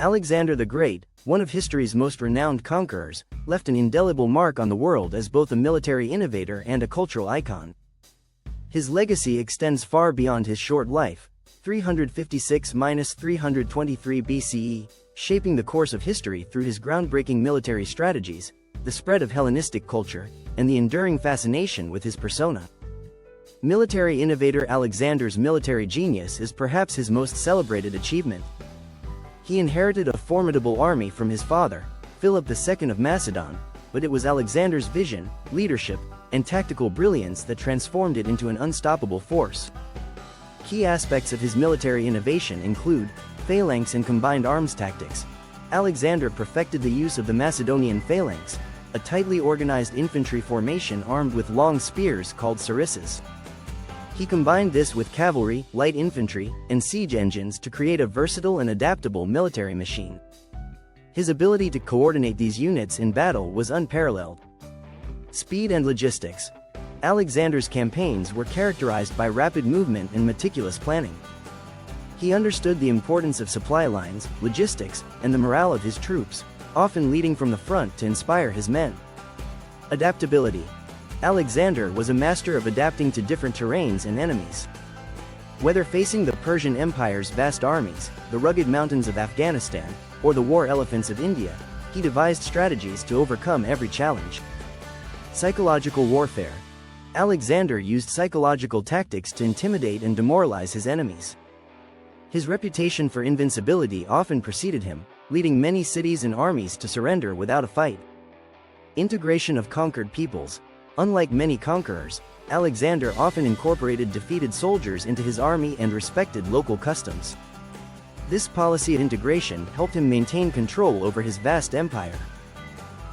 Alexander the Great, one of history's most renowned conquerors, left an indelible mark on the world as both a military innovator and a cultural icon. His legacy extends far beyond his short life, 356–323 BCE, shaping the course of history through his groundbreaking military strategies, the spread of Hellenistic culture, and the enduring fascination with his persona. Military innovator Alexander's military genius is perhaps his most celebrated achievement. He inherited a formidable army from his father, Philip II of Macedon, but it was Alexander's vision, leadership, and tactical brilliance that transformed it into an unstoppable force. Key aspects of his military innovation include phalanx and combined arms tactics. Alexander perfected the use of the Macedonian phalanx, a tightly organized infantry formation armed with long spears called sarissas. He combined this with cavalry, light infantry, and siege engines to create a versatile and adaptable military machine. His ability to coordinate these units in battle was unparalleled. Speed and logistics. Alexander's campaigns were characterized by rapid movement and meticulous planning. He understood the importance of supply lines, logistics, and the morale of his troops, often leading from the front to inspire his men. Adaptability. Alexander was a master of adapting to different terrains and enemies. Whether facing the Persian Empire's vast armies, the rugged mountains of Afghanistan, or the war elephants of India, he devised strategies to overcome every challenge. Psychological warfare. Alexander used psychological tactics to intimidate and demoralize his enemies. His reputation for invincibility often preceded him, leading many cities and armies to surrender without a fight. Integration of conquered peoples. Unlike many conquerors, Alexander often incorporated defeated soldiers into his army and respected local customs. This policy of integration helped him maintain control over his vast empire.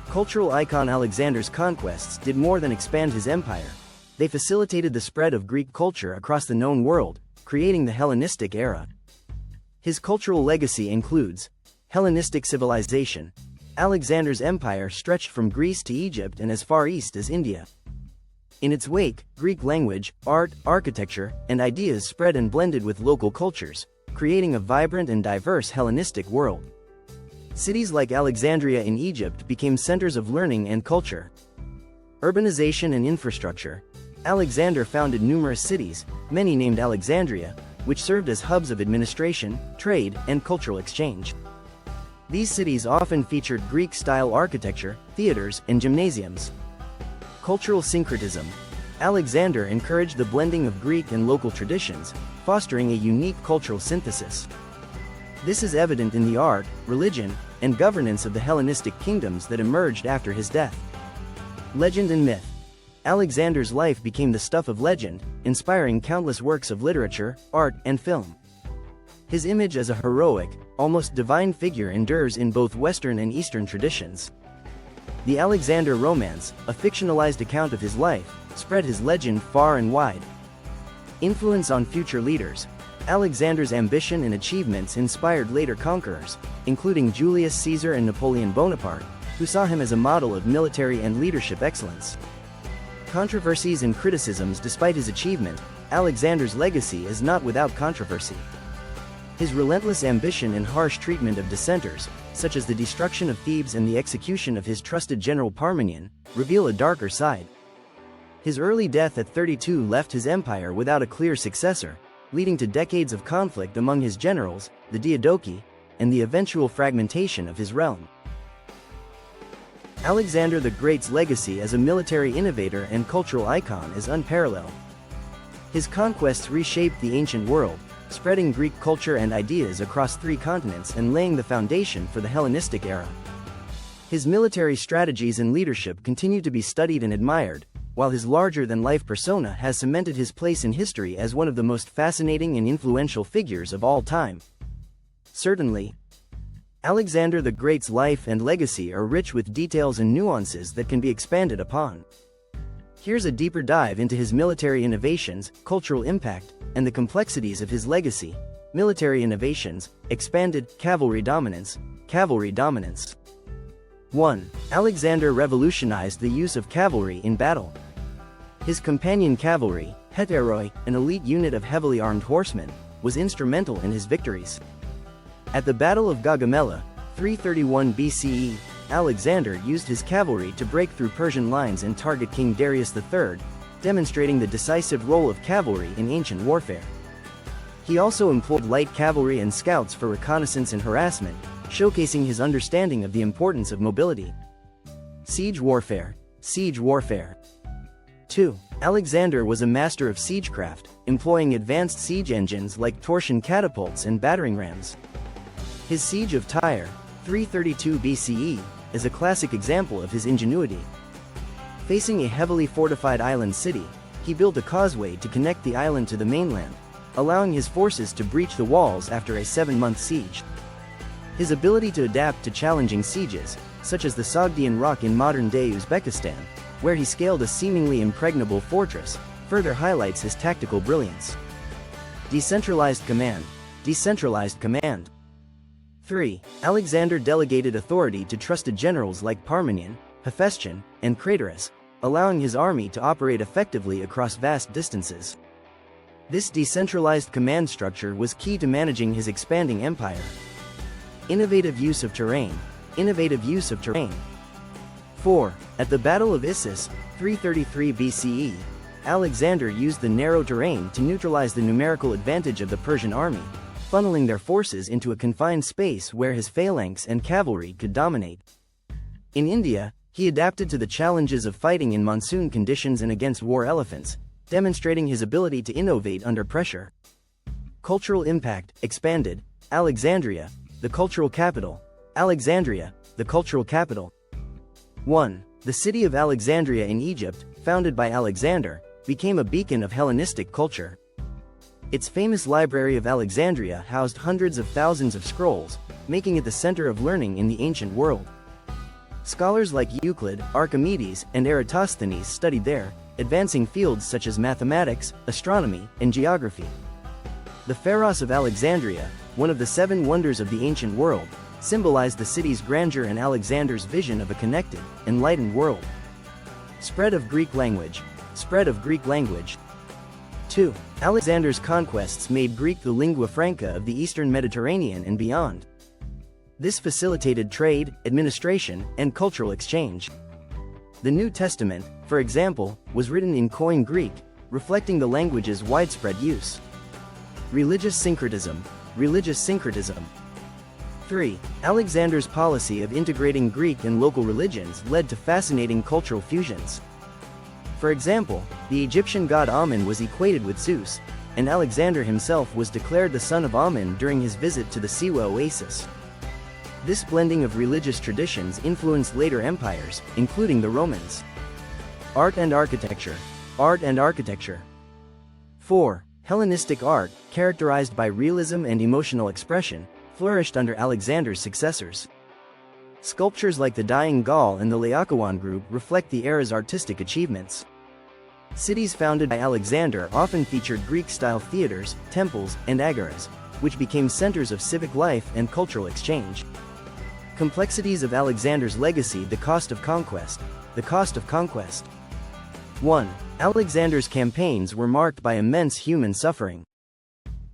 Cultural icon Alexander's conquests did more than expand his empire. They facilitated the spread of Greek culture across the known world, creating the Hellenistic era. His cultural legacy includes Hellenistic civilization. Alexander's empire stretched from Greece to Egypt and as far east as India. In its wake, Greek language, art, architecture, and ideas spread and blended with local cultures, creating a vibrant and diverse Hellenistic world. Cities like Alexandria in Egypt became centers of learning and culture. Urbanization and infrastructure. Alexander founded numerous cities, many named Alexandria, which served as hubs of administration, trade, and cultural exchange. These cities often featured Greek-style architecture, theaters, and gymnasiums. Cultural syncretism. Alexander encouraged the blending of Greek and local traditions, fostering a unique cultural synthesis. This is evident in the art, religion, and governance of the Hellenistic kingdoms that emerged after his death. Legend and myth. Alexander's life became the stuff of legend, inspiring countless works of literature, art, and film. His image as a heroic, almost divine figure endures in both Western and Eastern traditions. The Alexander Romance, a fictionalized account of his life, spread his legend far and wide. Influence on future leaders. Alexander's ambition and achievements inspired later conquerors, including Julius Caesar and Napoleon Bonaparte, who saw him as a model of military and leadership excellence. Controversies and criticisms. Despite his achievement, Alexander's legacy is not without controversy. His relentless ambition and harsh treatment of dissenters, such as the destruction of Thebes and the execution of his trusted general Parmenion, reveal a darker side. His early death at 32 left his empire without a clear successor, leading to decades of conflict among his generals, the Diadochi, and the eventual fragmentation of his realm. Alexander the Great's legacy as a military innovator and cultural icon is unparalleled. His conquests reshaped the ancient world, spreading Greek culture and ideas across 3 continents and laying the foundation for the Hellenistic era. His military strategies and leadership continue to be studied and admired, while his larger-than-life persona has cemented his place in history as one of the most fascinating and influential figures of all time. Certainly, Alexander the Great's life and legacy are rich with details and nuances that can be expanded upon. Here's a deeper dive into his military innovations, cultural impact, and the complexities of his legacy. Military innovations, expanded cavalry dominance. Cavalry dominance. 1. Alexander revolutionized the use of cavalry in battle. His companion cavalry, heteroi, an elite unit of heavily armed horsemen, was instrumental in his victories. At the Battle of Gaugamela, 331 BCE, Alexander used his cavalry to break through Persian lines and target King Darius III, demonstrating the decisive role of cavalry in ancient warfare. He also employed light cavalry and scouts for reconnaissance and harassment, showcasing his understanding of the importance of mobility. Siege warfare. Siege warfare. 2. Alexander was a master of siegecraft, employing advanced siege engines like torsion catapults and battering rams. His siege of Tyre, 332 BCE, is a classic example of his ingenuity. Facing a heavily fortified island city, he built a causeway to connect the island to the mainland, allowing his forces to breach the walls after a 7-month siege. His ability to adapt to challenging sieges, such as the Sogdian Rock in modern-day Uzbekistan, where he scaled a seemingly impregnable fortress, further highlights his tactical brilliance. Decentralized command. Decentralized command. 3. Alexander delegated authority to trusted generals like Parmenion, Hephaestion, and Craterus, allowing his army to operate effectively across vast distances. This decentralized command structure was key to managing his expanding empire. Innovative use of terrain. Innovative use of terrain. 4. At the Battle of Issus, 333 BCE, Alexander used the narrow terrain to neutralize the numerical advantage of the Persian army, funneling their forces into a confined space where his phalanx and cavalry could dominate. In India, he adapted to the challenges of fighting in monsoon conditions and against war elephants, demonstrating his ability to innovate under pressure. Cultural impact. Expanded. Alexandria, the cultural capital. Alexandria, the cultural capital. 1. The city of Alexandria in Egypt, founded by Alexander, became a beacon of Hellenistic culture. Its famous Library of Alexandria housed hundreds of thousands of scrolls, making it the center of learning in the ancient world. Scholars like Euclid, Archimedes, and Eratosthenes studied there, advancing fields such as mathematics, astronomy, and geography. The Pharos of Alexandria, one of the 7 wonders of the ancient world, symbolized the city's grandeur and Alexander's vision of a connected, enlightened world. Spread of Greek language. Spread of Greek language. 2. Alexander's conquests made Greek the lingua franca of the eastern Mediterranean and beyond. This facilitated trade, administration, and cultural exchange. The New Testament, for example, was written in Koine Greek, reflecting the language's widespread use. Religious syncretism. Religious syncretism. 3. Alexander's policy of integrating Greek and local religions led to fascinating cultural fusions. For example, the Egyptian god Amun was equated with Zeus, and Alexander himself was declared the son of Amun during his visit to the Siwa oasis. This blending of religious traditions influenced later empires, including the Romans. Art and architecture. Art and architecture. 4. Hellenistic art, characterized by realism and emotional expression, flourished under Alexander's successors. Sculptures like the Dying Gaul and the Laocoon group reflect the era's artistic achievements. Cities founded by Alexander often featured Greek-style theaters, temples, and agoras, which became centers of civic life and cultural exchange. Complexities of Alexander's legacy. The cost of conquest. The cost of conquest. 1. Alexander's campaigns were marked by immense human suffering.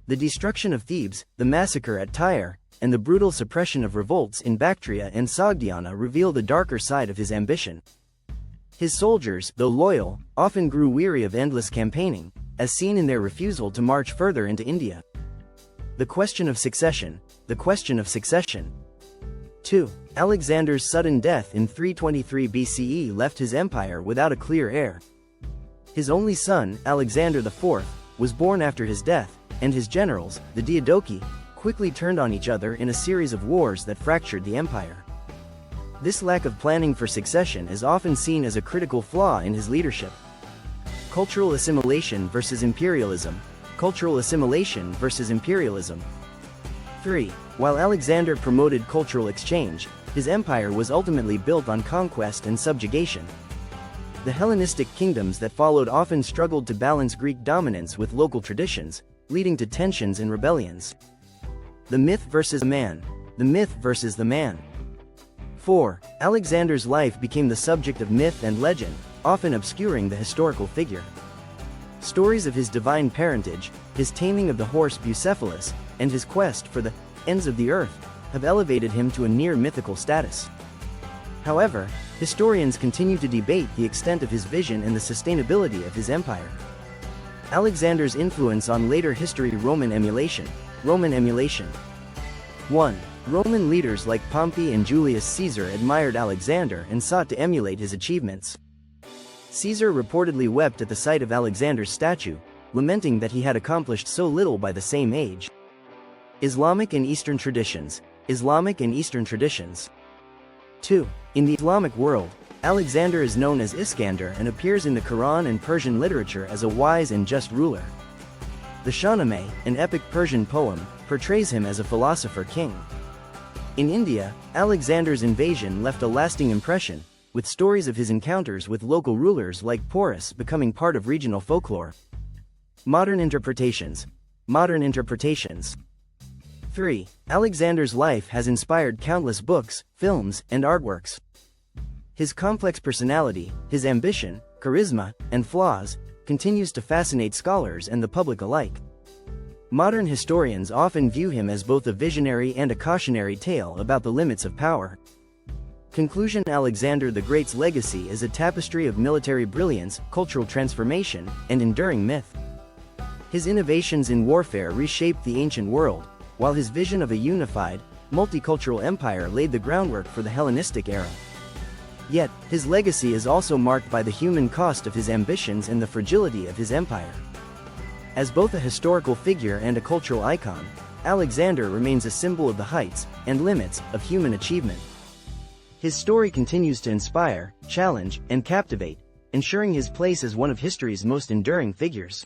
The destruction of Thebes, the massacre at Tyre, and the brutal suppression of revolts in Bactria and Sogdiana reveal the darker side of his ambition. His soldiers, though loyal, often grew weary of endless campaigning, as seen in their refusal to march further into India. The question of succession. The question of succession. 2. Alexander's sudden death in 323 BCE left his empire without a clear heir. His only son, Alexander IV, was born after his death, and his generals, the Diadochi, quickly turned on each other in a series of wars that fractured the empire. This lack of planning for succession is often seen as a critical flaw in his leadership. Cultural assimilation versus imperialism. Cultural assimilation versus imperialism. 3. While Alexander promoted cultural exchange, his empire was ultimately built on conquest and subjugation. The Hellenistic kingdoms that followed often struggled to balance Greek dominance with local traditions, leading to tensions and rebellions. The myth versus the man. The myth versus the man. 4. Alexander's life became the subject of myth and legend, often obscuring the historical figure. Stories of his divine parentage, his taming of the horse Bucephalus, and his quest for the ends of the earth, have elevated him to a near mythical status. However, historians continue to debate the extent of his vision and the sustainability of his empire. Alexander's influence on later history. Roman emulation. 1. Roman leaders like Pompey and Julius Caesar admired Alexander and sought to emulate his achievements. Caesar reportedly wept at the sight of Alexander's statue, lamenting that he had accomplished so little by the same age. Islamic and Eastern traditions. 2. In the Islamic world, Alexander is known as Iskander and appears in the Quran and Persian literature as a wise and just ruler. The Shahnameh, an epic Persian poem, portrays him as a philosopher king. In India, Alexander's invasion left a lasting impression, with stories of his encounters with local rulers like Porus becoming part of regional folklore. Modern interpretations. 3. Alexander's life has inspired countless books, films, and artworks. His complex personality, his ambition, charisma, and flaws, continues to fascinate scholars and the public alike. Modern historians often view him as both a visionary and a cautionary tale about the limits of power. Conclusion. Alexander the Great's legacy is a tapestry of military brilliance, cultural transformation, and enduring myth. His innovations in warfare reshaped the ancient world, while his vision of a unified, multicultural empire laid the groundwork for the Hellenistic era. Yet, his legacy is also marked by the human cost of his ambitions and the fragility of his empire. As both a historical figure and a cultural icon, Alexander remains a symbol of the heights and limits of human achievement. His story continues to inspire, challenge, and captivate, ensuring his place as one of history's most enduring figures.